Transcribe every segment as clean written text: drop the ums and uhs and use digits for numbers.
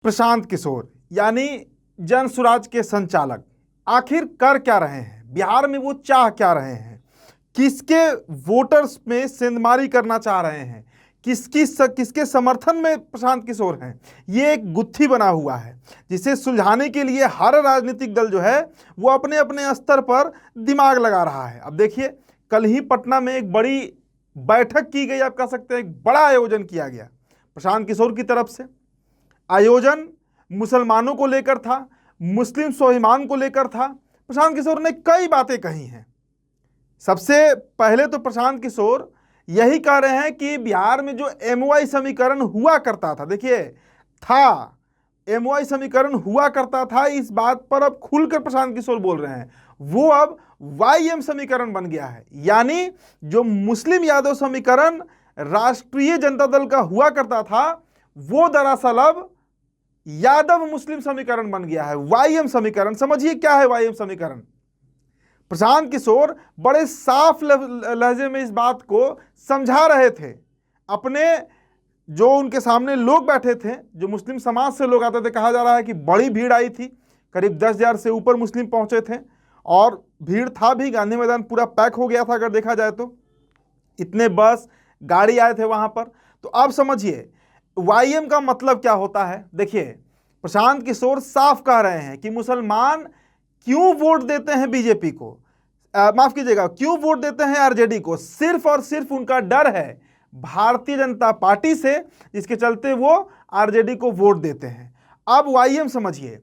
प्रशांत किशोर यानी जन सुराज के संचालक आखिर कर क्या रहे हैं, बिहार में वो चाह क्या रहे हैं, किसके वोटर्स में सेंधमारी करना चाह रहे हैं, किसके समर्थन में प्रशांत किशोर हैं, ये एक गुत्थी बना हुआ है जिसे सुलझाने के लिए हर राजनीतिक दल जो है वो अपने अपने स्तर पर दिमाग लगा रहा है। अब देखिए, कल ही पटना में एक बड़ी बैठक की गई, आप कह सकते हैं एक बड़ा आयोजन किया गया प्रशांत किशोर की तरफ से। आयोजन मुसलमानों को लेकर था, मुस्लिम स्वाभिमान को लेकर था। प्रशांत किशोर ने कई बातें कही हैं। सबसे पहले तो प्रशांत किशोर यही कह रहे हैं कि बिहार में जो एमओआई समीकरण हुआ करता था, देखिए था एमओआई समीकरण हुआ करता था, इस बात पर अब खुलकर प्रशांत किशोर बोल रहे हैं, वो अब वाईएम समीकरण बन गया है। यानी जो मुस्लिम यादव समीकरण राष्ट्रीय जनता दल का हुआ करता था वो दरअसल अब यादव मुस्लिम समीकरण बन गया है, वाईएम समीकरण। समझिए क्या है वाईएम समीकरण। प्रशांत किशोर बड़े साफ लहजे में इस बात को समझा रहे थे। अपने जो उनके सामने लोग बैठे थे, जो मुस्लिम समाज से लोग आते थे, कहा जा रहा है कि बड़ी भीड़ आई थी, करीब 10,000 से ऊपर मुस्लिम पहुंचे थे और भीड़ था भी, गांधी मैदान पूरा पैक हो गया था अगर देखा जाए तो, इतने बस गाड़ी आए थे वहां पर। तो अब समझिए वाईएम का मतलब क्या होता है। देखिए, प्रशांत किशोर साफ कह रहे हैं कि मुसलमान क्यों वोट देते हैं बीजेपी को, माफ कीजिएगा, क्यों वोट देते हैं आरजेडी को, सिर्फ और सिर्फ उनका डर है भारतीय जनता पार्टी से, जिसके चलते वो आरजेडी को वोट देते हैं। अब वाईएम समझिए,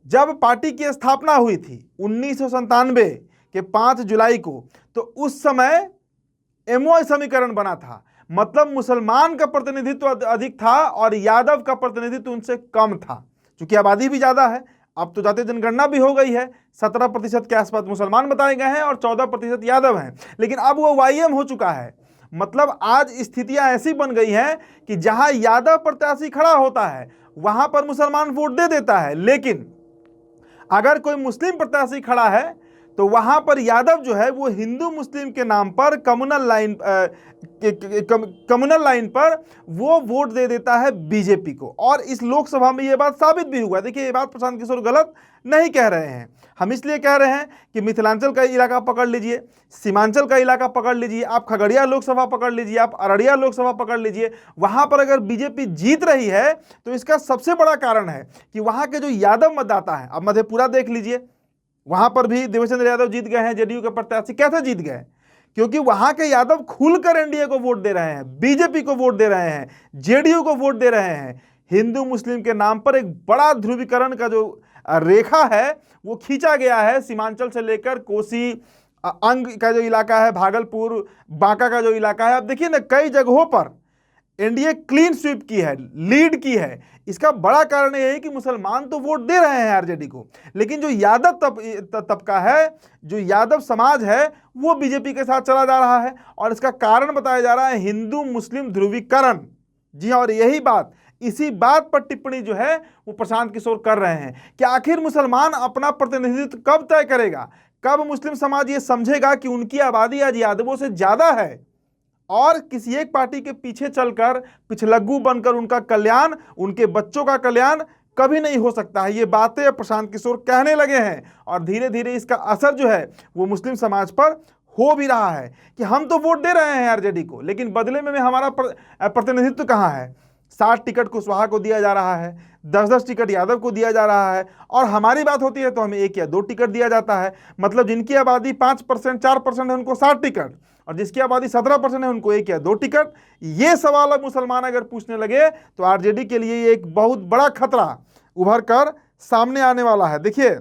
जब पार्टी की स्थापना हुई थी 1997 के 5 जुलाई को, तो उस समय एमओआई समीकरण बना था, मतलब मुसलमान का प्रतिनिधित्व अधिक था और यादव का प्रतिनिधित्व उनसे कम था। क्योंकि आबादी भी ज्यादा है, अब तो जातीय जनगणना भी हो गई है, 17% के आसपास मुसलमान बताए गए हैं और 14% यादव हैं, लेकिन अब वो वाईएम हो चुका है। मतलब आज स्थितियां ऐसी बन गई हैं कि जहां यादव प्रत्याशी खड़ा होता है वहां पर मुसलमान वोट दे देता है, लेकिन अगर कोई मुस्लिम प्रत्याशी खड़ा है तो वहां पर यादव जो है वो हिंदू मुस्लिम के नाम पर कम्युनल लाइन पर वो वोट दे देता है बीजेपी को। और इस लोकसभा में ये बात साबित भी हुआ। देखिए, ये बात प्रशांत किशोर गलत नहीं कह रहे हैं, हम इसलिए कह रहे हैं कि मिथिलांचल का इलाका पकड़ लीजिए, सीमांचल का इलाका पकड़ लीजिए, आप खगड़िया लोकसभा पकड़ लीजिए, आप अररिया लोकसभा पकड़ लीजिए, वहां पर अगर बीजेपी जीत रही है तो इसका सबसे बड़ा कारण है कि वहां के जो यादव मतदाता है, अब मधेपुरा देख लीजिए, वहां पर भी देवेंद्र यादव जीत गए हैं, जेडीयू के प्रत्याशी। कैसे जीत गए? क्योंकि वहां के यादव खुलकर एनडीए को वोट दे रहे हैं, बीजेपी को वोट दे रहे हैं, जेडीयू को वोट दे रहे हैं। हिंदू मुस्लिम के नाम पर एक बड़ा ध्रुवीकरण का जो रेखा है वो खींचा गया है, सीमांचल से लेकर कोसी अंग का जो इलाका है, भागलपुर बांका का जो इलाका है। अब देखिए ना, कई जगहों पर एनडीए क्लीन स्वीप की है, लीड की है। इसका बड़ा कारण यह है कि मुसलमान तो वोट दे रहे हैं आरजेडी को, लेकिन जो यादव तबका है, जो यादव समाज है, वो बीजेपी के साथ चला जा रहा है। और इसका कारण बताया जा रहा है हिंदू मुस्लिम ध्रुवीकरण। जी हाँ, और यही बात, इसी बात पर टिप्पणी जो है वो प्रशांत किशोर कर रहे हैं कि आखिर मुसलमान अपना प्रतिनिधित्व कब तय करेगा, कब मुस्लिम समाज ये समझेगा कि उनकी आबादी आज यादवों से ज्यादा है और किसी एक पार्टी के पीछे चलकर पिछलग्गू बनकर उनका कल्याण, उनके बच्चों का कल्याण कभी नहीं हो सकता है। ये बातें प्रशांत किशोर कहने लगे हैं और धीरे धीरे इसका असर जो है वो मुस्लिम समाज पर हो भी रहा है कि हम तो वोट दे रहे हैं आरजेडी को, लेकिन बदले में हमारा प्रतिनिधित्व कहाँ है। 60 टिकट कुशवाहा को दिया जा रहा है, 10-10 टिकट यादव को दिया जा रहा है, और हमारी बात होती है तो हमें 1 या 2 टिकट दिया जाता है। मतलब जिनकी आबादी 5% 4% है उनको 60 टिकट, और जिसकी आबादी 17% है उनको 1 या 2 टिकट। ये सवाल अब मुसलमान अगर पूछने लगे तो आरजेडी के लिए ये एक बहुत बड़ा खतरा उभर कर सामने आने वाला है। देखिए,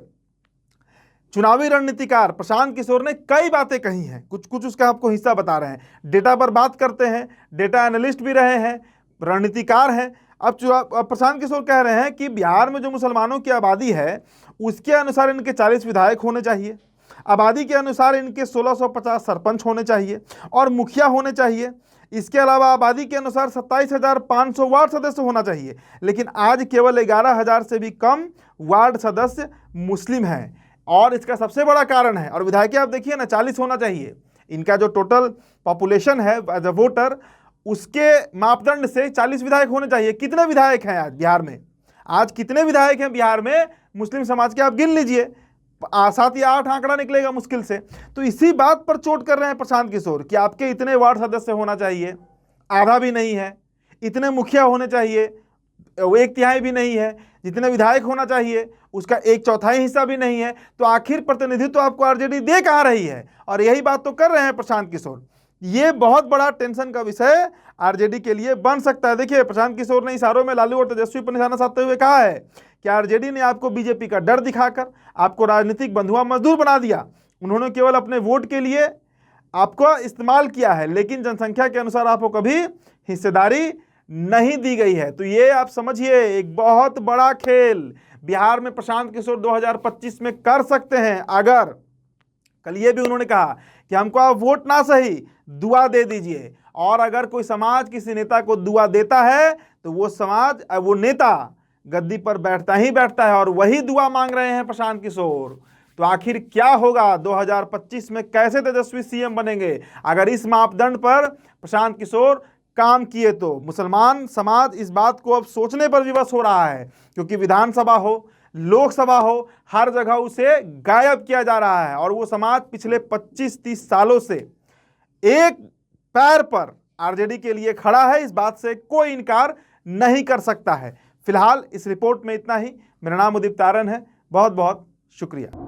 चुनावी रणनीतिकार प्रशांत किशोर ने कई बातें कही हैं, कुछ उसका आपको हिस्सा बता रहे हैं। डेटा पर बात करते हैं, डेटा एनालिस्ट भी रहे हैं, रणनीतिकार हैं। अब प्रशांत किशोर कह रहे हैं कि बिहार में जो मुसलमानों की आबादी है उसके अनुसार इनके 40 विधायक होने चाहिए, आबादी के अनुसार इनके 1650 सरपंच होने चाहिए और मुखिया होने चाहिए। इसके अलावा आबादी के अनुसार 27,500 वार्ड सदस्य होना चाहिए, लेकिन आज केवल 11,000 से भी कम वार्ड सदस्य मुस्लिम हैं। और इसका सबसे बड़ा कारण है, और विधायक आप देखिए ना, 40 होना चाहिए। इनका जो टोटल पॉपुलेशन है एज वोटर, उसके मापदंड से 40 विधायक होने चाहिए। कितने विधायक हैं आज बिहार में? आज कितने विधायक हैं बिहार में मुस्लिम समाज के, आप गिन लीजिए, 7 या 8 आंकड़ा निकलेगा मुश्किल से। तो इसी बात पर चोट कर रहे हैं प्रशांत किशोर कि आपके इतने वार्ड सदस्य होना चाहिए, आधा भी नहीं है, इतने मुखिया होने चाहिए, 1/3 भी नहीं है, जितने विधायक होना चाहिए उसका 1/4 हिस्सा भी नहीं है, तो आखिर प्रतिनिधित्व आपको आरजेडी दे कहां रही है? और यही बात तो कर रहे हैं प्रशांत किशोर। ये बहुत बड़ा टेंशन का विषय आरजेडी के लिए बन सकता है। देखिए, प्रशांत किशोर ने इशारों में लालू और तेजस्वी पर निशाना साधते हुए कहा है कि आरजेडी ने आपको बीजेपी का डर दिखाकर आपको राजनीतिक बंधुआ मजदूर बना दिया। उन्होंने केवल अपने वोट के लिए आपको इस्तेमाल किया है, लेकिन जनसंख्या के अनुसार आपको कभी हिस्सेदारी नहीं दी गई है। तो ये आप समझिए, एक बहुत बड़ा खेल बिहार में प्रशांत किशोर 2025 में कर सकते हैं। अगर कल ये भी उन्होंने कहा कि हमको आप वोट ना सही, दुआ दे दीजिए, और अगर कोई समाज किसी नेता को दुआ देता है तो वो समाज, वो नेता गद्दी पर बैठता ही बैठता है, और वही दुआ मांग रहे हैं प्रशांत किशोर। तो आखिर क्या होगा 2025 में, कैसे तेजस्वी सीएम बनेंगे? अगर इस मापदंड पर प्रशांत किशोर काम किए तो मुसलमान समाज इस बात को अब सोचने पर विवश हो रहा है, क्योंकि विधानसभा हो, लोकसभा हो, हर जगह उसे गायब किया जा रहा है। और वो समाज पिछले 25-30 सालों से एक पैर पर आरजेडी के लिए खड़ा है, इस बात से कोई इनकार नहीं कर सकता है। फिलहाल इस रिपोर्ट में इतना ही। मेरा नाम उदित तारन है, बहुत बहुत शुक्रिया।